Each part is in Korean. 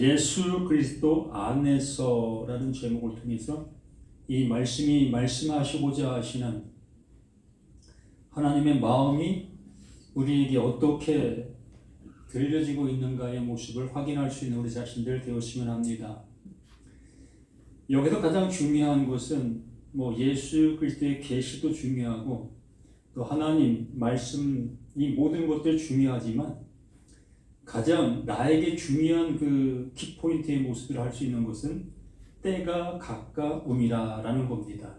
예수 그리스도 안에서라는 제목을 통해서 이 말씀이 말씀하시고자 하시는 하나님의 마음이 우리에게 어떻게 들려지고 있는가의 모습을 확인할 수 있는 우리 자신들 되었으면 합니다. 여기서 가장 중요한 것은 예수 그리스도의 계시도 중요하고 또 하나님 말씀 이 모든 것들 중요하지만 가장 나에게 중요한 그 키포인트의 모습을 할 수 있는 것은 때가 가까움이라는 겁니다.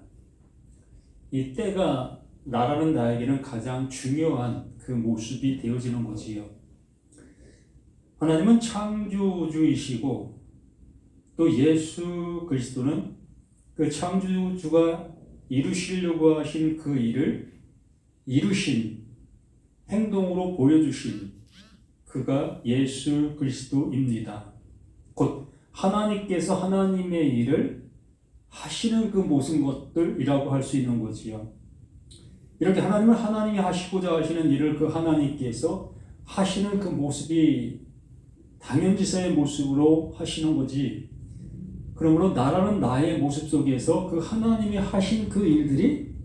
이 때가 나라는 나에게는 가장 중요한 그 모습이 되어지는 거지요. 하나님은 창조주이시고 또 예수 그리스도는 그 창조주가 이루시려고 하신 그 일을 이루신 행동으로 보여주신 그가 예수 그리스도입니다. 곧 하나님께서 하나님의 일을 하시는 그 모든 것들이라고 할 수 있는 거지요. 이렇게 하나님은 하나님이 하시고자 하시는 일을 그 하나님께서 하시는 그 모습이 당연지사의 모습으로 하시는 거지. 그러므로 나라는 나의 모습 속에서 그 하나님이 하신 그 일들이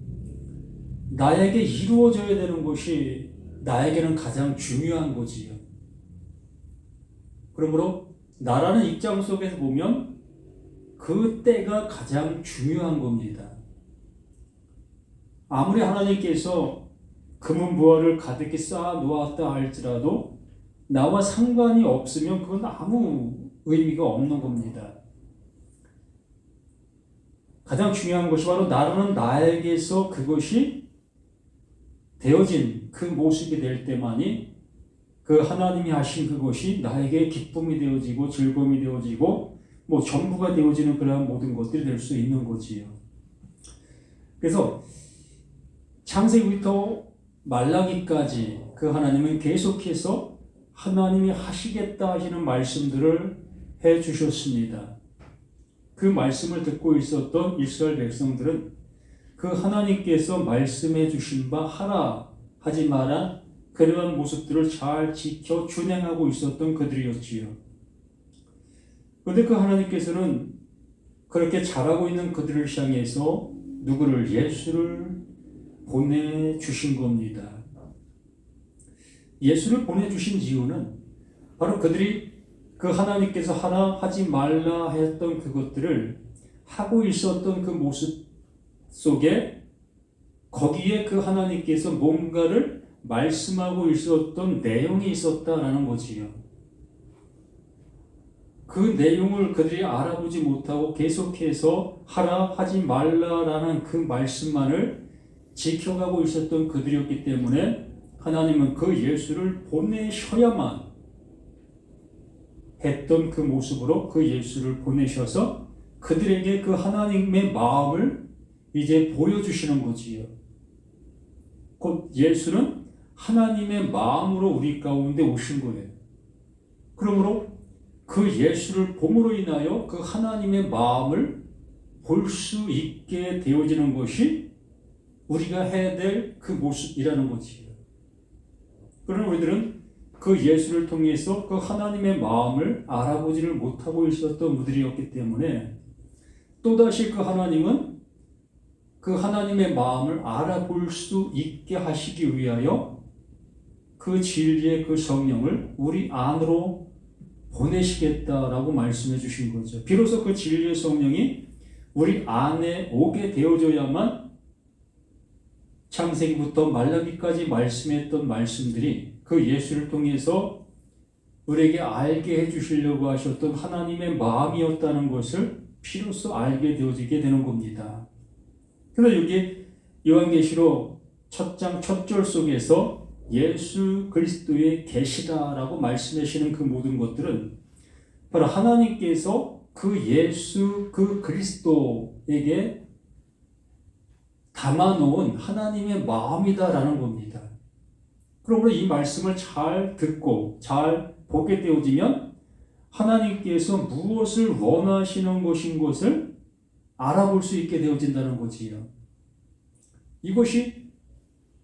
나에게 이루어져야 되는 것이 나에게는 가장 중요한 거지요. 그러므로 나라는 입장 속에서 보면 그 때가 가장 중요한 겁니다. 아무리 하나님께서 금은보화를 가득히 쌓아 놓았다 할지라도 나와 상관이 없으면 그건 아무 의미가 없는 겁니다. 가장 중요한 것이 바로 나라는 나에게서 그것이 되어진 그 모습이 될 때만이 그 하나님이 하신 그것이 나에게 기쁨이 되어지고 즐거움이 되어지고 전부가 되어지는 그러한 모든 것들이 될 수 있는 거지요. 그래서 창세기부터 말라기까지 그 하나님은 계속해서 하나님이 하시겠다 하시는 말씀들을 해 주셨습니다. 그 말씀을 듣고 있었던 이스라엘 백성들은 그 하나님께서 말씀해 주신 바 하라 하지 마라 그러한 모습들을 잘 지켜 준행하고 있었던 그들이었지요. 그런데 그 하나님께서는 그렇게 잘하고 있는 그들을 향해서 누구를? 예수를 보내주신 겁니다. 예수를 보내주신 이유는 바로 그들이 그 하나님께서 하라 하지 말라 했던 그것들을 하고 있었던 그 모습 속에 거기에 그 하나님께서 뭔가를 말씀하고 있었던 내용이 있었다라는 거지요. 그 내용을 그들이 알아보지 못하고 계속해서 하라 하지 말라라는 그 말씀만을 지켜가고 있었던 그들이었기 때문에 하나님은 그 예수를 보내셔야만 했던 그 모습으로 그 예수를 보내셔서 그들에게 그 하나님의 마음을 이제 보여주시는 거지요. 곧 예수는 하나님의 마음으로 우리 가운데 오신 거예요. 그러므로 그 예수를 봄으로 인하여 그 하나님의 마음을 볼 수 있게 되어지는 것이 우리가 해야 될 그 모습이라는 거지요. 그러나 우리들은 그 예수를 통해서 그 하나님의 마음을 알아보지를 못하고 있었던 무들이었기 때문에 또다시 그 하나님은 그 하나님의 마음을 알아볼 수 있게 하시기 위하여 그 진리의 그 성령을 우리 안으로 보내시겠다라고 말씀해 주신 거죠. 비로소 그 진리의 성령이 우리 안에 오게 되어져야만 창세기부터 말라기까지 말씀했던 말씀들이 그 예수를 통해서 우리에게 알게 해주시려고 하셨던 하나님의 마음이었다는 것을 비로소 알게 되어지게 되는 겁니다. 그래서 여기 요한계시록 1장 1절 속에서 예수 그리스도의 계시다라고 말씀하시는 그 모든 것들은 바로 하나님께서 그 예수 그 그리스도에게 담아놓은 하나님의 마음이다라는 겁니다. 그러므로 이 말씀을 잘 듣고 잘 보게 되어지면 하나님께서 무엇을 원하시는 것인 것을 알아볼 수 있게 되어진다는 거지요. 이것이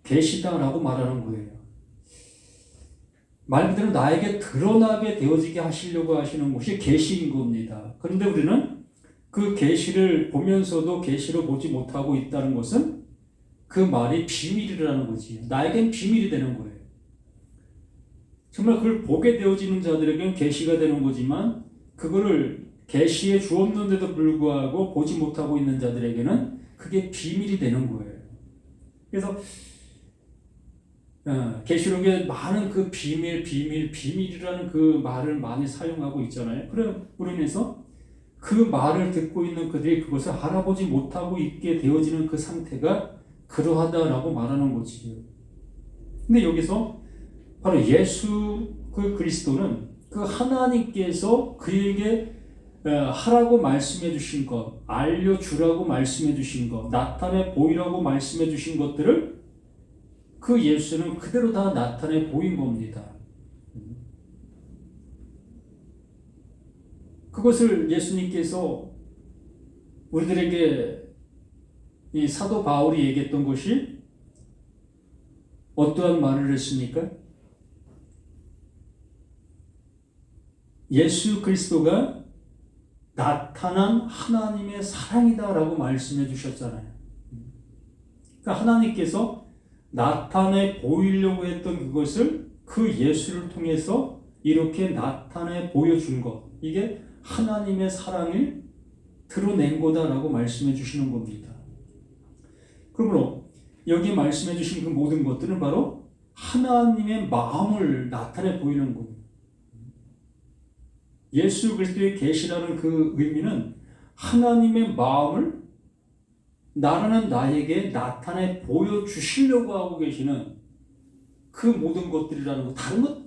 계시다라고 말하는 거예요. 말 그대로 나에게 드러나게 되어지게 하시려고 하시는 것이 계시인 겁니다. 그런데 우리는 그 계시를 보면서도 계시로 보지 못하고 있다는 것은 그 말이 비밀이라는 거지. 나에겐 비밀이 되는 거예요. 정말 그걸 보게 되어지는 자들에게는 계시가 되는 거지만 그거를 계시에 주었는데도 불구하고 보지 못하고 있는 자들에게는 그게 비밀이 되는 거예요. 그래서 계시록에 많은 그 비밀이라는 그 말을 많이 사용하고 있잖아요. 그로 인해서 그 말을 듣고 있는 그들이 그것을 알아보지 못하고 있게 되어지는 그 상태가 그러하다라고 말하는 거지요. 근데 여기서 바로 예수 그 그리스도는 그 하나님께서 그에게 하라고 말씀해 주신 것, 알려주라고 말씀해 주신 것, 나타내 보이라고 말씀해 주신 것들을 그 예수는 그대로 다 나타내 보인 겁니다. 그것을 예수님께서 우리들에게 이 사도 바울이 얘기했던 것이 어떠한 말을 했습니까? 예수 그리스도가 나타난 하나님의 사랑이다라고 말씀해 주셨잖아요. 그러니까 하나님께서 나타내 보이려고 했던 그것을 그 예수를 통해서 이렇게 나타내 보여준 것, 이게 하나님의 사랑을 드러낸 거다라고 말씀해 주시는 겁니다. 그러므로 여기 말씀해 주신 그 모든 것들은 바로 하나님의 마음을 나타내 보이는 겁니다. 예수 그리스도의 계시라는 그 의미는 하나님의 마음을 나라는 나에게 나타내 보여주시려고 하고 계시는 그 모든 것들이라는 것, 다른 것,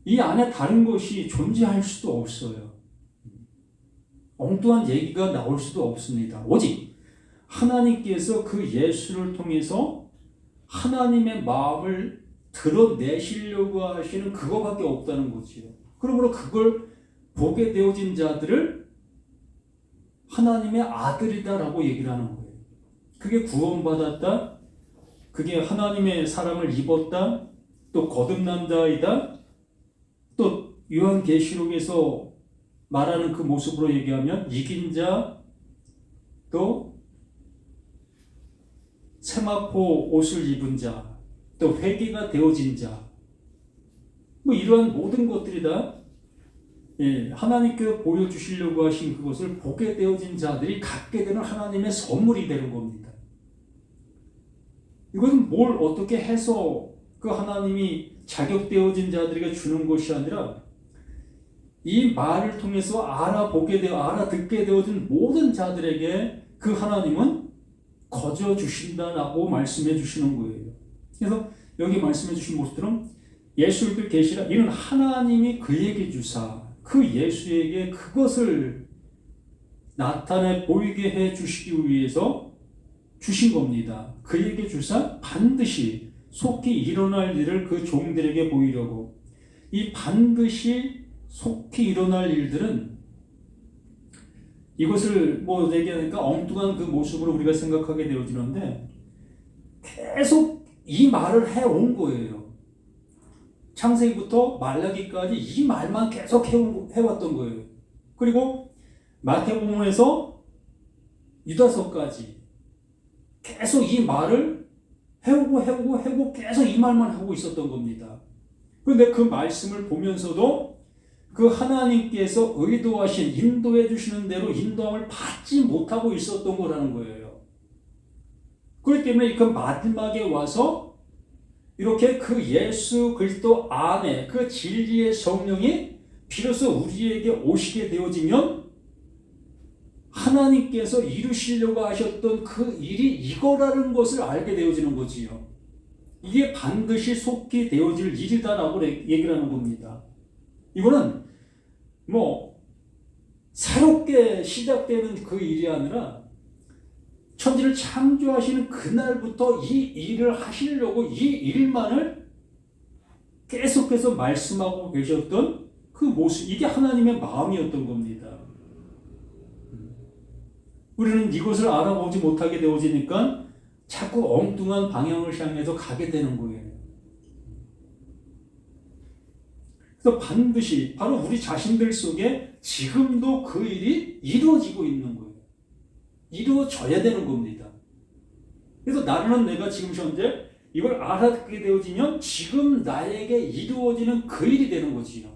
이 안에 다른 것이 존재할 수도 없어요. 엉뚱한 얘기가 나올 수도 없습니다. 오직 하나님께서 그 예수를 통해서 하나님의 마음을 드러내시려고 하시는 그거밖에 없다는 거지요. 그러므로 그걸 보게 되어진 자들을 하나님의 아들이다라고 얘기를 하는 거예요. 그게 구원받았다, 그게 하나님의 사랑을 입었다, 또 거듭난 자이다, 또 요한계시록에서 말하는 그 모습으로 얘기하면 이긴 자, 또 세마포 옷을 입은 자, 또 회개가 되어진 자, 뭐 이러한 모든 것들이 다 하나님께서 보여주시려고 하신 그것을 보게 되어진 자들이 갖게 되는 하나님의 선물이 되는 겁니다. 이것은 뭘 어떻게 해서 그 하나님이 자격되어진 자들에게 주는 것이 아니라 이 말을 통해서 알아듣게 되어진 모든 자들에게 그 하나님은 거저 주신다라고 말씀해 주시는 거예요. 그래서 여기 말씀해 주신 모습처럼 예수를 계시라, 이는 하나님이 그에게 주사 그 예수에게 그것을 나타내 보이게 해 주시기 위해서 주신 겁니다. 그에게 주사 반드시 속히 일어날 일을 그 종들에게 보이려고. 이 반드시 속히 일어날 일들은 이것을 뭐 얘기하니까 엉뚱한 그 모습으로 우리가 생각하게 되어지는데 계속 이 말을 해온 거예요. 창세기부터 말라기까지 이 말만 계속 해왔던 거예요. 그리고 마태복음에서 유다서까지 계속 이 말을 해오고 계속 이 말만 하고 있었던 겁니다. 그런데 그 말씀을 보면서도 그 하나님께서 의도하신 인도해 주시는 대로 인도함을 받지 못하고 있었던 거라는 거예요. 그렇기 때문에 그 마지막에 와서 이렇게 그 예수 그리스도 안에 그 진리의 성령이 비로소 우리에게 오시게 되어지면 하나님께서 이루시려고 하셨던 그 일이 이거라는 것을 알게 되어지는 거지요. 이게 반드시 속히 되어질 일이다라고 얘기를 하는 겁니다. 이거는 뭐 새롭게 시작되는 그 일이 아니라 천지를 창조하시는 그날부터 이 일을 하시려고 이 일만을 계속해서 말씀하고 계셨던 그 모습, 이게 하나님의 마음이었던 겁니다. 우리는 이것을 알아보지 못하게 되어지니까 자꾸 엉뚱한 방향을 향해서 가게 되는 거예요. 그래서 반드시 바로 우리 자신들 속에 지금도 그 일이 이루어지고 있는 거예요. 이루어져야 되는 겁니다. 그래서 나는 내가 지금 현재 이걸 알아듣게 되어지면 지금 나에게 이루어지는 그 일이 되는 거지요.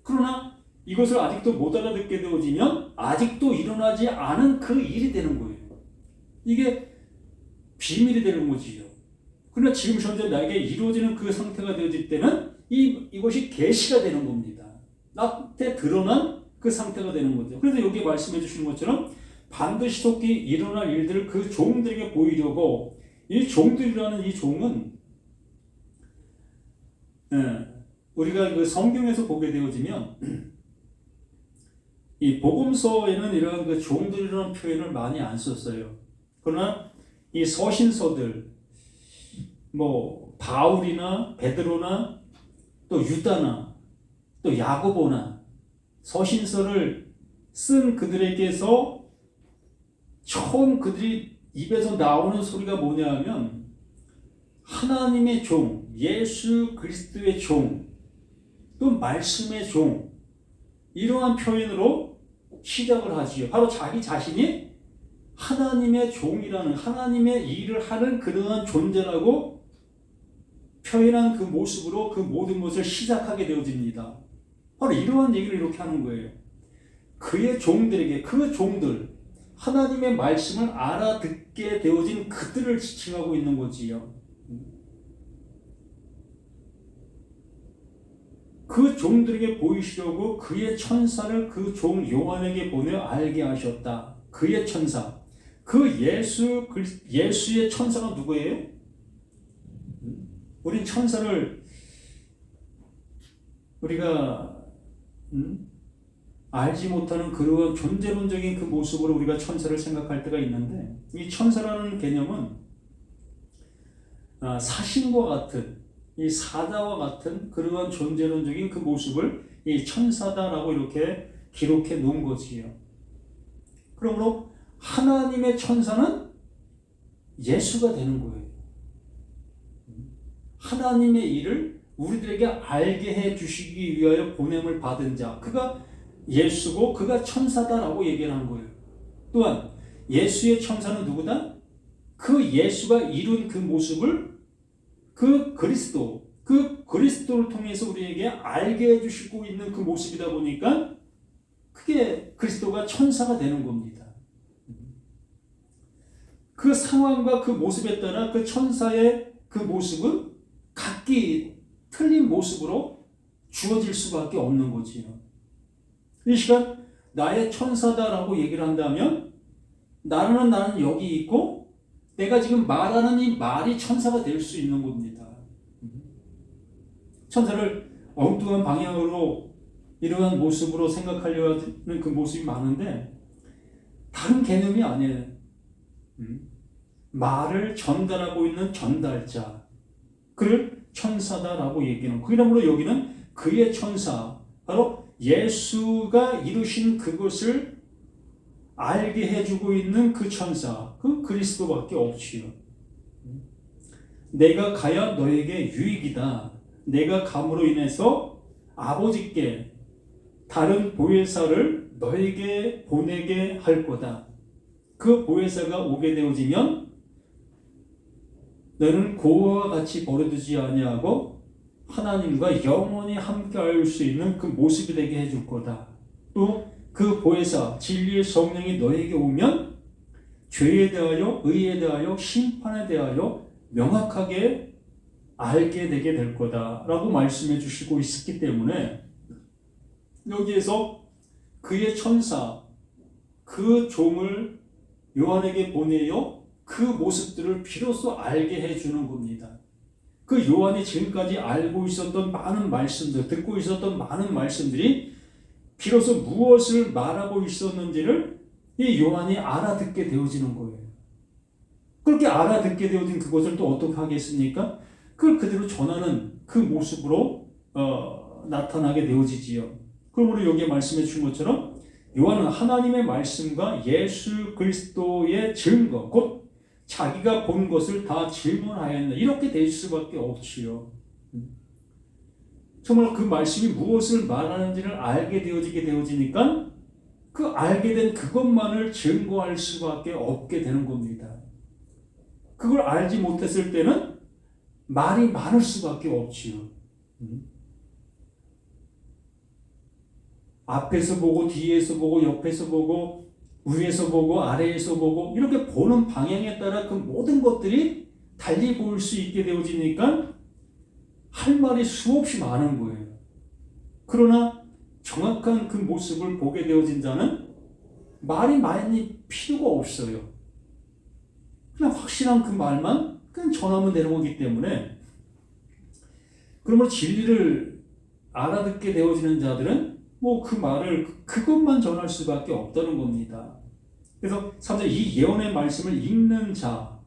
그러나 이것을 아직도 못 알아듣게 되어지면 아직도 일어나지 않은 그 일이 되는 거예요. 이게 비밀이 되는 거지요. 그러나 지금 현재 나에게 이루어지는 그 상태가 되어질 때는 이것이 계시가 되는 겁니다. 나한테 드러난 그 상태가 되는 거죠. 그래서 여기 말씀해 주시는 것처럼 반드시 속히 일어날 일들을 그 종들에게 보이려고, 이 종들이라는 이 종은 우리가 그 성경에서 보게 되어지면 이 복음서에는 이런 그 종들이라는 표현을 많이 안 썼어요. 그러나 이 서신서들, 뭐 바울이나 베드로나 또 유다나 또 야고보나 서신서를 쓴 그들에게서 처음 그들이 입에서 나오는 소리가 뭐냐 하면 하나님의 종, 예수 그리스도의 종, 또 말씀의 종, 이러한 표현으로 시작을 하지요. 바로 자기 자신이 하나님의 종이라는, 하나님의 일을 하는 그러한 존재라고 표현한 그 모습으로 그 모든 것을 시작하게 되어집니다. 바로 이러한 얘기를 이렇게 하는 거예요. 그의 종들에게, 그 종들, 하나님의 말씀을 알아듣게 되어진 그들을 지칭하고 있는 거지요. 그 종들에게 보이시려고 그의 천사를 그 종 요한에게 보내 알게 하셨다. 그의 천사. 그 예수의 천사가 누구예요? 우린 천사를 우리가 알지 못하는 그러한 존재론적인 그 모습으로 우리가 천사를 생각할 때가 있는데, 이 천사라는 개념은 사신과 같은, 이 사자와 같은 그러한 존재론적인 그 모습을 이 천사다라고 이렇게 기록해 놓은 거지요. 그러므로 하나님의 천사는 예수가 되는 거예요. 하나님의 일을 우리들에게 알게 해 주시기 위하여 보냄을 받은 자, 그가 예수고 그가 천사다라고 얘기를 한 거예요. 또한 예수의 천사는 누구다? 그 예수가 이룬 그 모습을 그 그리스도를 통해서 우리에게 알게 해주시고 있는 그 모습이다 보니까 그게 그리스도가 천사가 되는 겁니다. 그 상황과 그 모습에 따라 그 천사의 그 모습은 각기 틀린 모습으로 주어질 수밖에 없는 거지요. 이 시간 나의 천사다라고 얘기를 한다면 나는 여기 있고 내가 지금 말하는 이 말이 천사가 될 수 있는 겁니다. 천사를 엉뚱한 방향으로 이러한 모습으로 생각하려 하는 그 모습이 많은데 다른 개념이 아니에요. 말을 전달하고 있는 전달자, 그를 천사다라고 얘기하는, 그러므로 여기는 그의 천사, 바로 예수가 이루신 그것을 알게 해주고 있는 그 천사, 그 그리스도밖에 없지요. 내가 가야 너에게 유익이다. 내가 감으로 인해서 아버지께 다른 보혜사를 너에게 보내게 할 거다. 그 보혜사가 오게 되어지면 너는 고아와 같이 버려두지 아니하고 하나님과 영원히 함께할 수 있는 그 모습이 되게 해줄 거다. 또 그 보혜사 진리의 성령이 너에게 오면 죄에 대하여, 의에 대하여, 심판에 대하여 명확하게 알게 되게 될 거다라고 말씀해 주시고 있었기 때문에 여기에서 그의 천사, 그 종을 요한에게 보내어 그 모습들을 비로소 알게 해주는 겁니다. 그 요한이 지금까지 알고 있었던 많은 말씀들, 듣고 있었던 많은 말씀들이 비로소 무엇을 말하고 있었는지를 이 요한이 알아듣게 되어지는 거예요. 그렇게 알아듣게 되어진 그것을 또 어떻게 하겠습니까? 그걸 그대로 전하는 그 모습으로 나타나게 되어지지요. 그러므로 여기에 말씀해 주신 것처럼 요한은 하나님의 말씀과 예수 그리스도의 증거, 곧 자기가 본 것을 다 질문하였나, 이렇게 될 수밖에 없지요. 정말 그 말씀이 무엇을 말하는지를 알게 되어지니까 그 알게 된 그것만을 증거할 수밖에 없게 되는 겁니다. 그걸 알지 못했을 때는 말이 많을 수밖에 없지요. 앞에서 보고 뒤에서 보고 옆에서 보고 위에서 보고 아래에서 보고 이렇게 보는 방향에 따라 그 모든 것들이 달리 보일 수 있게 되어지니까 할 말이 수없이 많은 거예요. 그러나 정확한 그 모습을 보게 되어진 자는 말이 많이 필요가 없어요. 그냥 확실한 그 말만 그냥 전하면 되는 거기 때문에, 그러므로 진리를 알아듣게 되어지는 자들은 뭐 그 말을 그것만 전할 수밖에 없다는 겁니다. 그래서 3절 이 예언의 말씀을 읽는 자,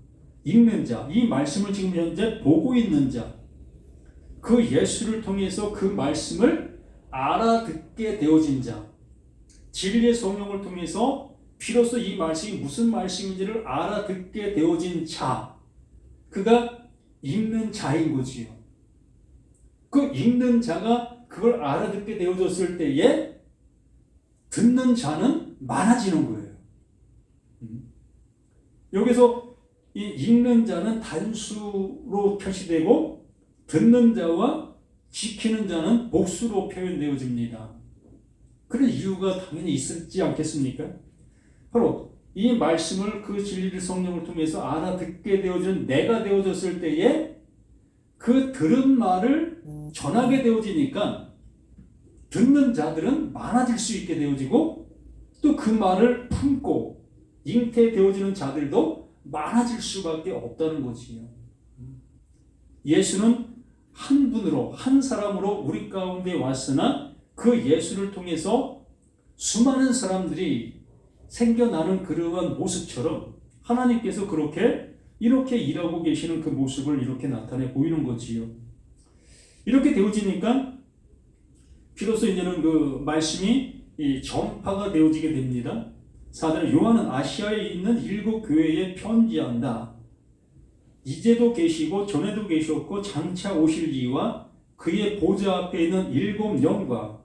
이 말씀을 지금 현재 보고 있는 자, 그 예수를 통해서 그 말씀을 알아듣게 되어진 자, 진리의 성령을 통해서 비로소 이 말씀이 무슨 말씀인지를 알아듣게 되어진 자, 그가 읽는 자인 거지요. 그 읽는 자가 그걸 알아듣게 되어졌을 때에 듣는 자는 많아지는 거예요. 여기서 이 읽는 자는 단수로 표시되고 듣는 자와 지키는 자는 복수로 표현되어집니다. 그런 이유가 당연히 있지 않겠습니까? 바로 이 말씀을 그 진리를 성령을 통해서 알아듣게 되어진 내가 되어졌을 때에 그 들은 말을 전하게 되어지니까 듣는 자들은 많아질 수 있게 되어지고 또 그 말을 품고 잉태되어지는 자들도 많아질 수밖에 없다는 거지요. 예수는 한 분으로, 한 사람으로 우리 가운데 왔으나 그 예수를 통해서 수많은 사람들이 생겨나는 그러한 모습처럼 하나님께서 이렇게 일하고 계시는 그 모습을 이렇게 나타내 보이는 거지요. 이렇게 되어지니까 비로소 이제는 그 말씀이 전파가 되어지게 됩니다. 4절에 요한은 아시아에 있는 7 교회에 편지한다. 이제도 계시고 전에도 계셨고 장차 오실 이와 그의 보좌 앞에 있는 7 영과,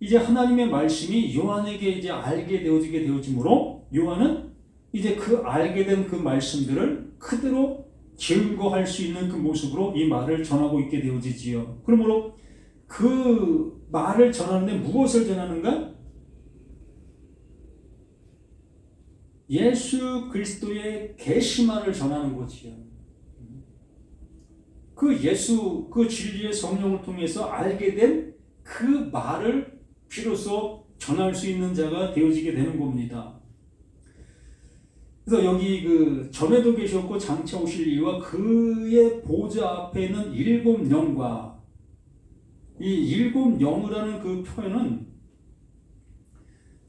이제 하나님의 말씀이 요한에게 이제 알게 되어지게 되어지므로 요한은 이제 그 알게 된 그 말씀들을 그대로 증거할 수 있는 그 모습으로 이 말을 전하고 있게 되어지지요. 그러므로 그 말을 전하는데 무엇을 전하는가? 예수 그리스도의 계시만을 전하는 거지요. 그 예수, 그 진리의 성령을 통해서 알게 된 그 말을 비로소 전할 수 있는 자가 되어지게 되는 겁니다. 그래서 여기 그 전에도 계셨고 장차 오실 이와 그의 보좌 앞에 있는 7 영과, 이 7 영이라는 그 표현은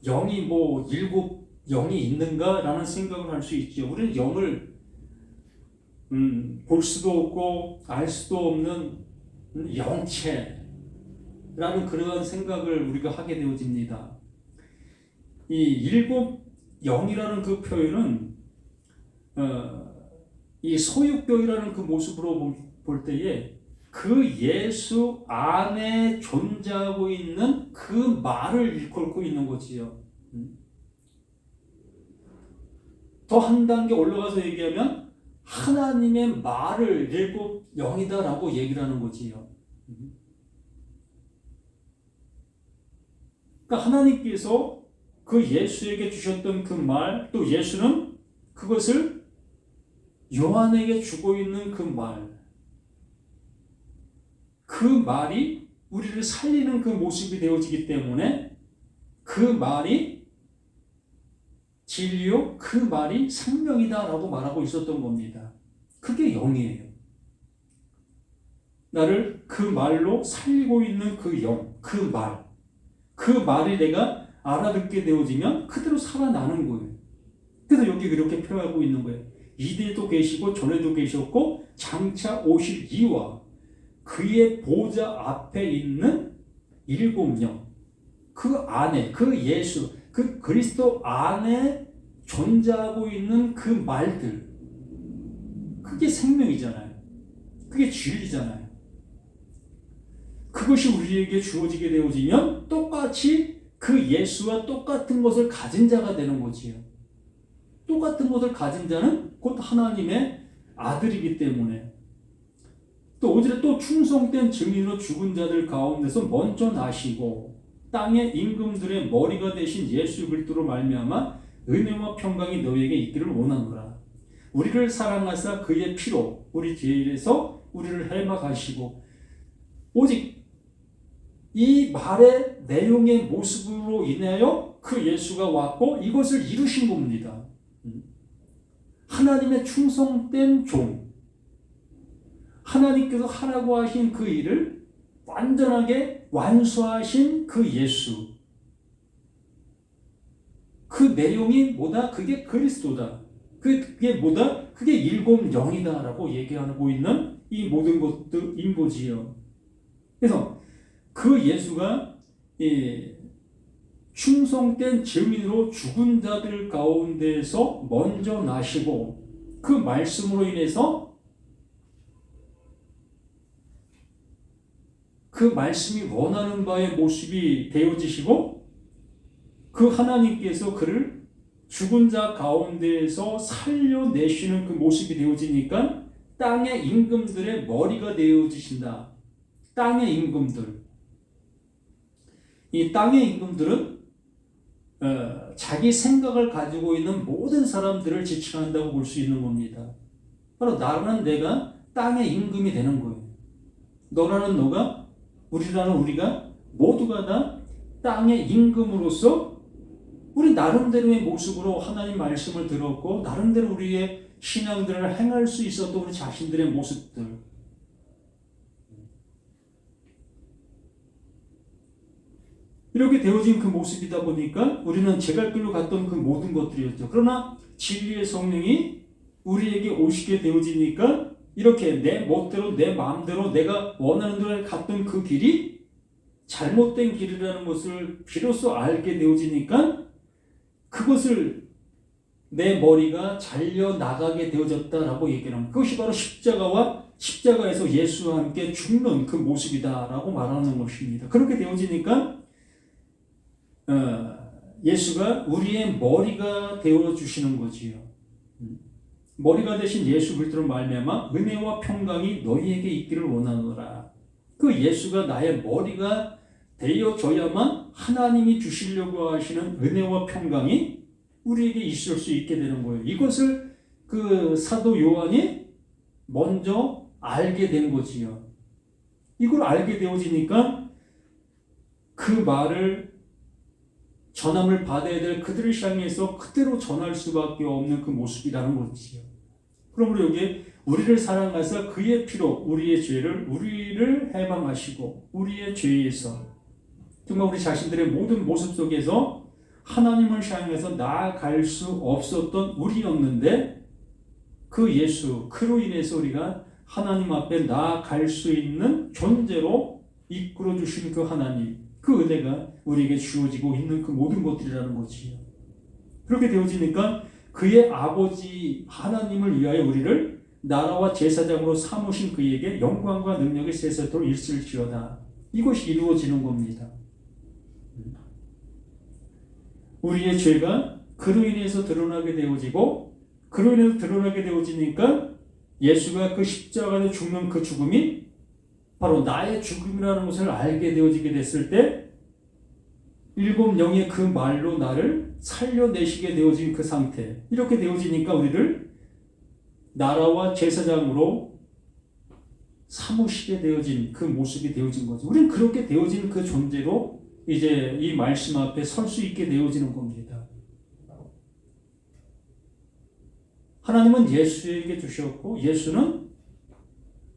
영이 뭐 7 영이 있는가라는 생각을 할 수 있죠. 우리는 영을 볼 수도 없고 알 수도 없는 영체라는 그러한 생각을 우리가 하게 되어집니다. 이 7 영이라는 그 표현은 이 소유병이라는 그 모습으로 볼 때에 그 예수 안에 존재하고 있는 그 말을 일컬고 있는 거지요. 더 한 단계 올라가서 얘기하면 하나님의 말을 7 영이다라고 얘기를 하는 거지요. 그러니까 하나님께서 그 예수에게 주셨던 그 말, 또 예수는 그것을 요한에게 주고 있는 그 말, 그 말이 우리를 살리는 그 모습이 되어지기 때문에 그 말이 진리요, 그 말이 생명이다라고 말하고 있었던 겁니다. 그게 영이에요. 나를 그 말로 살리고 있는 그 영, 그 말, 그 말이 내가 알아듣게 되어지면 그대로 살아나는 거예요. 그래서 여기 그렇게 표현하고 있는 거예요. 이때도 계시고 전에도 계셨고 장차 오실 이와 그의 보좌 앞에 있는 7 영, 그 안에, 그 예수, 그 그리스도 안에 존재하고 있는 그 말들, 그게 생명이잖아요. 그게 진리잖아요. 그것이 우리에게 주어지게 되어지면 똑같이 그 예수와 똑같은 것을 가진 자가 되는 거지요. 똑같은 것을 가진 자는 곧 하나님의 아들이기 때문에. 또 5절에 또 충성된 증인으로 죽은 자들 가운데서 먼저 나시고 땅의 임금들의 머리가 되신 예수 그리스도로 말미암아 은혜와 평강이 너희에게 있기를 원하노라. 우리를 사랑하사 그의 피로 우리 죄에서 우리를 해막하시고, 오직 이 말의 내용의 모습으로 인하여 그 예수가 왔고 이것을 이루신 겁니다. 하나님의 충성된 종, 하나님께서 하라고 하신 그 일을 완전하게 완수하신 그 예수, 그 내용이 뭐다? 그게 그리스도다. 그게 뭐다? 그게 일곱 영이다라고 얘기하고 있는 이 모든 것들인 거지요. 그래서 그 예수가 충성된 증인으로 죽은 자들 가운데서 먼저 나시고 그 말씀으로 인해서 그 말씀이 원하는 바의 모습이 되어지시고 그 하나님께서 그를 죽은 자 가운데에서 살려내시는 그 모습이 되어지니까 땅의 임금들의 머리가 되어지신다. 땅의 임금들. 이 땅의 임금들은 자기 생각을 가지고 있는 모든 사람들을 지칭한다고 볼 수 있는 겁니다. 바로 나라는 내가 땅의 임금이 되는 거예요. 너라는 너가, 우리라는 우리가 모두가 다 땅의 임금으로서 우리 나름대로의 모습으로 하나님 말씀을 들었고 나름대로 우리의 신앙들을 행할 수 있었던 우리 자신들의 모습들, 이렇게 되어진 그 모습이다 보니까 우리는 제갈길로 갔던 그 모든 것들이었죠. 그러나 진리의 성령이 우리에게 오시게 되어지니까 이렇게 내 멋대로 내 마음대로 내가 원하는 대로 갔던 그 길이 잘못된 길이라는 것을 비로소 알게 되어지니까 그것을 내 머리가 잘려나가게 되어졌다라고 얘기를 합니다. 그것이 바로 십자가에서 예수와 함께 죽는 그 모습이다라고 말하는 것입니다. 그렇게 되어지니까 예수가 우리의 머리가 되어주시는 거지요. 머리가 되신 예수 그리스도로 말미암아 은혜와 평강이 너희에게 있기를 원하노라. 그 예수가 나의 머리가 되어져야만 하나님이 주시려고 하시는 은혜와 평강이 우리에게 있을 수 있게 되는 거예요. 이것을 그 사도 요한이 먼저 알게 된 거지요. 이걸 알게 되어지니까 그 말을 전함을 받아야 될 그들을 향해서 그대로 전할 수밖에 없는 그 모습이라는 거지요. 그러므로 여기에 우리를 사랑하사 그의 피로 우리를 해방하시고 우리의 죄에서, 정말 우리 자신들의 모든 모습 속에서 하나님을 향해서 나아갈 수 없었던 우리였는데 그 예수, 그로 인해서 우리가 하나님 앞에 나아갈 수 있는 존재로 이끌어 주신 그 하나님, 그 은혜가 우리에게 주어지고 있는 그 모든 것들이라는 거지요. 그렇게 되어지니까 그의 아버지 하나님을 위하여 우리를 나라와 제사장으로 삼으신 그에게 영광과 능력이 세세토록 있을지어다. 이것이 이루어지는 겁니다. 우리의 죄가 그로 인해서 드러나게 되어지고 그로 인해서 드러나게 되어지니까 예수가 그 십자가에 죽는 그 죽음이 바로 나의 죽음이라는 것을 알게 되어지게 됐을 때 일곱 영의 그 말로 나를 살려내시게 되어진 그 상태, 이렇게 되어지니까 우리를 나라와 제사장으로 삼으시게 되어진 그 모습이 되어진 거죠. 우리는 그렇게 되어진 그 존재로 이제 이 말씀 앞에 설 수 있게 되어지는 겁니다. 하나님은 예수에게 주셨고 예수는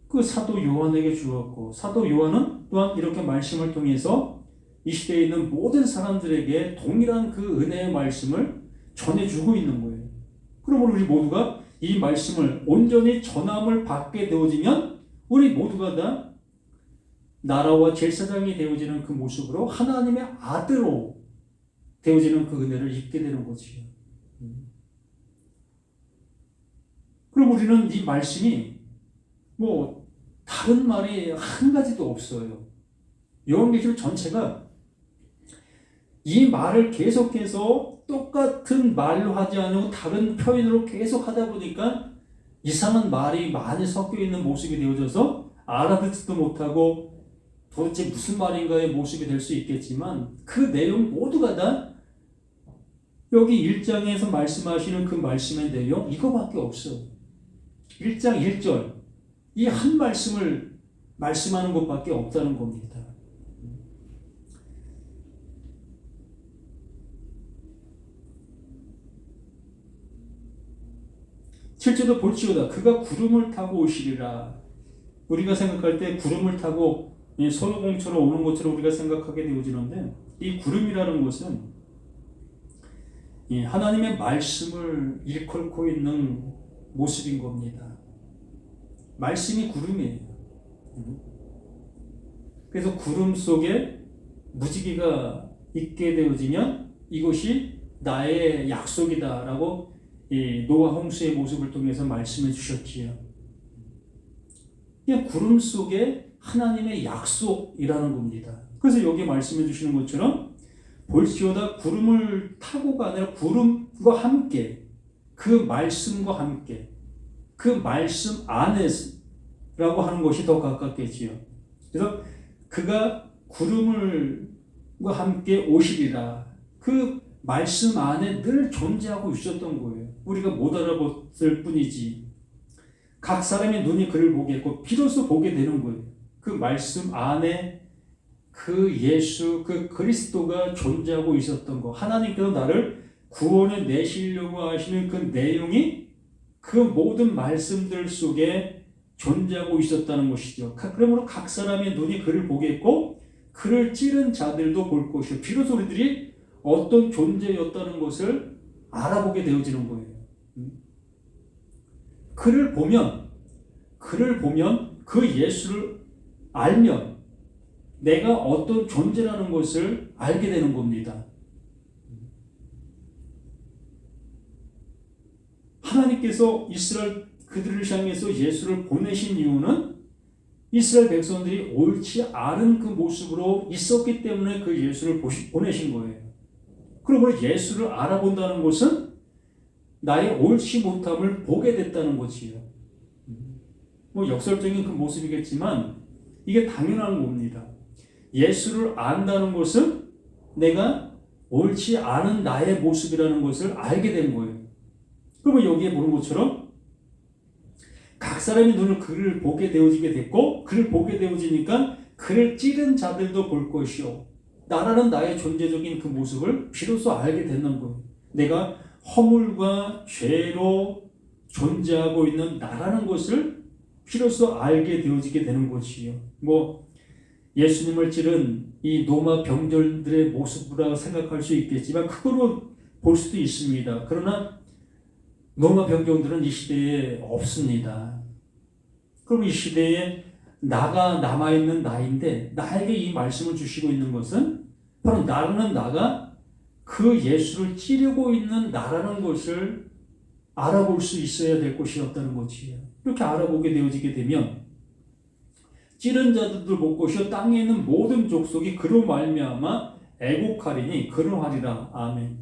그 사도 요한에게 주었고 사도 요한은 또한 이렇게 말씀을 통해서 이 시대에 있는 모든 사람들에게 동일한 그 은혜의 말씀을 전해주고 있는 거예요. 그러므로 우리 모두가 이 말씀을 온전히 전함을 받게 되어지면 우리 모두가 다 나라와 제사장이 되어지는 그 모습으로 하나님의 아들로 되어지는 그 은혜를 입게 되는 거지요. 그럼 우리는 이 말씀이 다른 말이 한 가지도 없어요. 요한계시록 전체가 이 말을 계속해서 똑같은 말로 하지 않고 다른 표현으로 계속 하다 보니까 이상한 말이 많이 섞여 있는 모습이 되어져서 알아듣지도 못하고 도대체 무슨 말인가의 모습이 될 수 있겠지만 그 내용 모두가 다 여기 1장에서 말씀하시는 그 말씀의 내용 이거밖에 없어. 1장 1절 이 한 말씀을 말씀하는 것밖에 없다는 겁니다. 실제로 볼지어다 그가 구름을 타고 오시리라. 우리가 생각할 때 구름을 타고 손오공처럼 오는 것처럼 우리가 생각하게 되어지는데 이 구름이라는 것은 하나님의 말씀을 일컬고 있는 모습인 겁니다. 말씀이 구름이에요. 그래서 구름 속에 무지개가 있게 되어지면 이것이 나의 약속이다라고 노아 홍수의 모습을 통해서 말씀해 주셨지요. 그냥 구름 속에 하나님의 약속이라는 겁니다. 그래서 여기 말씀해 주시는 것처럼 볼지어다 구름을 타고가 아니라 구름과 함께 그 말씀과 함께 그 말씀 안에서라고 하는 것이 더 가깝겠지요. 그래서 그가 구름과 함께 오시리라. 그 말씀 안에 늘 존재하고 있었던 거예요. 우리가 못 알아봤을 뿐이지. 각 사람의 눈이 그를 보게 했고 비로소 보게 되는 거예요. 그 말씀 안에 그 예수, 그 그리스도가 존재하고 있었던 거. 하나님께서 나를 구원에 내시려고 하시는 그 내용이 그 모든 말씀들 속에 존재하고 있었다는 것이죠. 그러므로 각 사람의 눈이 그를 보게 했고 그를 찌른 자들도 볼 것이요. 비로소 우리들이 어떤 존재였다는 것을 알아보게 되어지는 거예요. 그를 보면 그 예수를 알면 내가 어떤 존재라는 것을 알게 되는 겁니다. 하나님께서 이스라엘 그들을 향해서 예수를 보내신 이유는 이스라엘 백성들이 옳지 않은 그 모습으로 있었기 때문에 그 예수를 보내신 거예요. 그러므로 예수를 알아본다는 것은 나의 옳지 못함을 보게 됐다는 것이에요. 역설적인 그 모습이겠지만 이게 당연한 겁니다. 예수를 안다는 것은 내가 옳지 않은 나의 모습이라는 것을 알게 된 거예요. 그러면 여기에 보는 것처럼 각 사람의 눈을 그를 보게 되어지게 됐고 그를 보게 되어지니까 그를 찌른 자들도 볼 것이요. 나라는 나의 존재적인 그 모습을 비로소 알게 되는 거예요. 내가 허물과 죄로 존재하고 있는 나라는 것을 비로소 알게 되어지게 되는 것이요. 예수님을 찌른 이 로마 병졸들의 모습이라고 생각할 수 있겠지만 그걸로 볼 수도 있습니다. 그러나 로마 병정들은 이 시대에 없습니다. 그럼 이 시대에 나가 남아있는 나인데 나에게 이 말씀을 주시고 있는 것은 바로 나라는 나가 그 예수를 찌르고 있는 나라는 것을 알아볼 수 있어야 될 것이었다는 것이에요. 이렇게 알아보게 되어지게 되면 찌른 자들도 볼 것이요 땅에 있는 모든 족속이 그로 말미암아 애곡하리니 그러하리라. 아멘.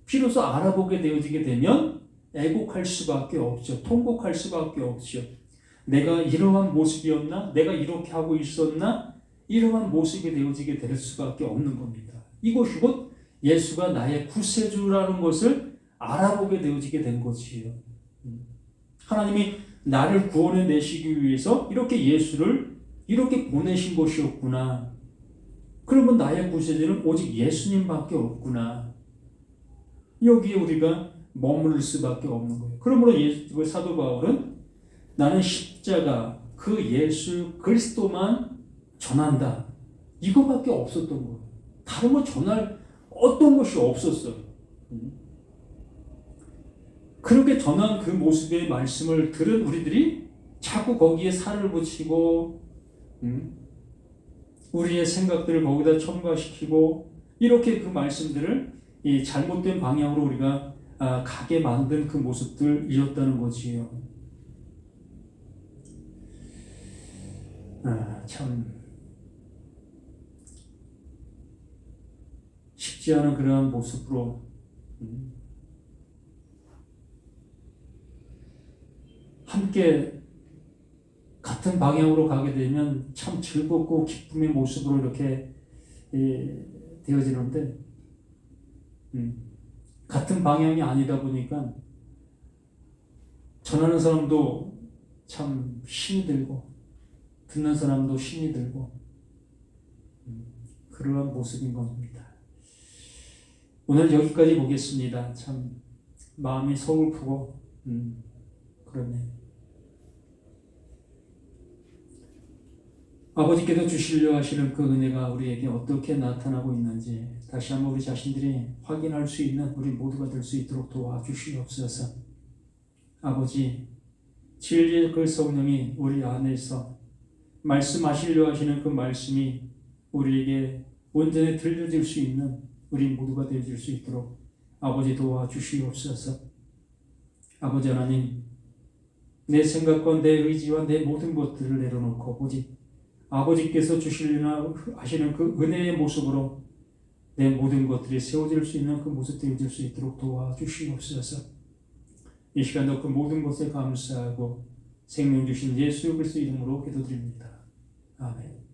비로소 알아보게 되어지게 되면 애곡할 수밖에 없죠. 통곡할 수밖에 없죠. 내가 이러한 모습이었나? 내가 이렇게 하고 있었나? 이러한 모습이 되어지게 될 수밖에 없는 겁니다. 이것이 곧 예수가 나의 구세주라는 것을 알아보게 되어지게 된 것이에요. 하나님이 나를 구원해 내시기 위해서 이렇게 예수를 이렇게 보내신 것이었구나. 그러면 나의 구세주는 오직 예수님밖에 없구나. 여기에 우리가 머무를 수밖에 없는 거예요. 그러므로 사도 바울은 나는 십자가 그 예수 그리스도만 전한다. 이거밖에 없었던 거예요. 다른 거 전할 어떤 것이 없었어요. 그렇게 전한 그 모습의 말씀을 들은 우리들이 자꾸 거기에 살을 붙이고 우리의 생각들을 거기다 첨가시키고 이렇게 그 말씀들을 이 잘못된 방향으로 우리가 가게 만든 그 모습들이었다는 거지요. 참 쉽지 않은 그러한 모습으로 함께 같은 방향으로 가게 되면 참 즐겁고 기쁨의 모습으로 이렇게 되어지는데 같은 방향이 아니다 보니까 전하는 사람도 참 힘이 들고 듣는 사람도 힘이 들고 그러한 모습인 겁니다. 오늘 여기까지 보겠습니다. 참 마음이 서글프고 그러네. 아버지께서 주시려 하시는 그 은혜가 우리에게 어떻게 나타나고 있는지 다시 한번 우리 자신들이 확인할 수 있는 우리 모두가 될 수 있도록 도와주시옵소서. 아버지, 진리의 그 성령이 우리 안에서 말씀하시려 하시는 그 말씀이 우리에게 온전히 들려질 수 있는 우리 모두가 되어질 수 있도록 아버지 도와주시옵소서. 아버지 하나님, 내 생각과 내 의지와 내 모든 것들을 내려놓고 오직 아버지께서 주시려나 하시는 그 은혜의 모습으로 내 모든 것들이 세워질 수 있는 그 모습 되어질 수 있도록 도와주시옵소서. 이 시간도 그 모든 것에 감사하고 생명 주신 예수 그리스도 이름으로 기도드립니다. 아멘.